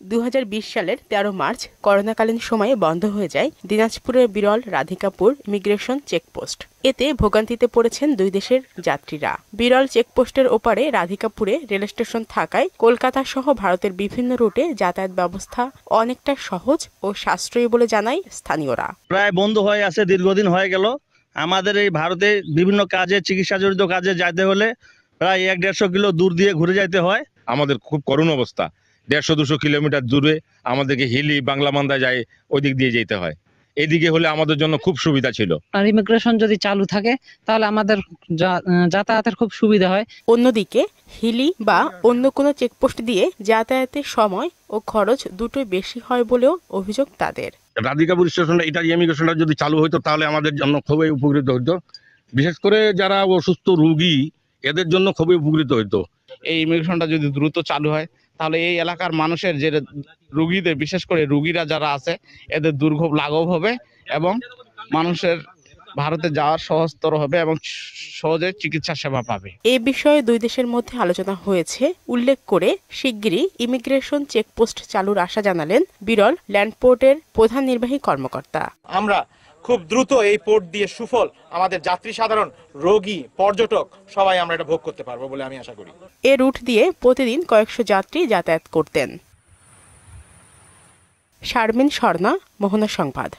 2020 সালের 13 মার্চ করোনাকালীন সময়ে বন্ধ হয়ে যায় দিনাজপুরের বিরল রাধিকাপুর ইমিগ্রেশন চেকপোস্ট। এতে ভোগান্তিতে পড়েছেন দুই দেশের যাত্রীরা। বিরল চেকপোস্টের ওপারে রাধিকাপুরে রেলস্টেশন থাকায় কলকাতা সহ ভারতের বিভিন্ন রুটে যাতায়াত ব্যবস্থা অনেকটা সহজ ও সাশ্রয়ী বলে জানায় স্থানীয়রা। প্রায় বন্ধ হয়ে আছে, দীর্ঘদিন হয়ে গেল। আমাদের এই ভারতে বিভিন্ন কাজে, চিকিৎসা জড়িত কাজে যাইতে হলে প্রায় 1-150 কিলো দূর দিয়ে ঘুরে যাইতে হয়। আমাদের খুব করুণ অবস্থা, 150-200 কিলোমিটার দূরে আমাদেরকে হিলি বাংলামান্দা যায়, ওই দিক দিয়ে যেতে হয়। এদিকে হলে আমাদের জন্য খুব সুবিধা ছিল। আর ইমিগ্রেশন যদি চালু থাকে তাহলে আমাদের যাতায়াতের খুব সুবিধা হয়। অন্যদিকে হিলি বা অন্য কোনো চেকপোস্ট দিয়ে যাতায়াতের সময় ও খরচ দুটোই বেশি হয় বলেও অভিযোগ তাদের। রাধিকাপুর স্টেশনটা, এটা ইমিগ্রেশনটা যদি চালু হতো তাহলে আমাদের জন্য খুবই উপকৃত হতো। বিশেষ করে যারা অসুস্থ রোগী, এদের জন্য খুবই উপকৃত হতো। এই ইমিগ্রেশনটা যদি দ্রুত চালু হয় তাহলে এই এলাকার মানুষের যে রোগীদের, বিশেষ করে রোগীরা যারা আছে, এদের দুর্ভোগ লাঘব হবে এবং মানুষের ভারতে যাওয়ার সহজতর হবে এবং সহজে চিকিৎসা সেবা পাবে। এ বিষয়ে দুই দেশের মধ্যে আলোচনা হয়েছে উল্লেখ করে শিগগিরই ইমিগ্রেশন চেকপোস্ট চালুর আশা জানালেন বিরল ল্যান্ডপোর্টের প্রধান নির্বাহী কর্মকর্তা। আমরা খুব দ্রুত এই পোর্ট দিয়ে সুফল আমাদের যাত্রী সাধারণ, রোগী, পর্যটক সবাই আমরা এটা ভোগ করতে পারবো বলে আমি আশা করি। এ রুট দিয়ে প্রতিদিন কয়েকশো যাত্রী যাতায়াত করতেন। শারমিন স্বর্ণা, মোহনা সংবাদ।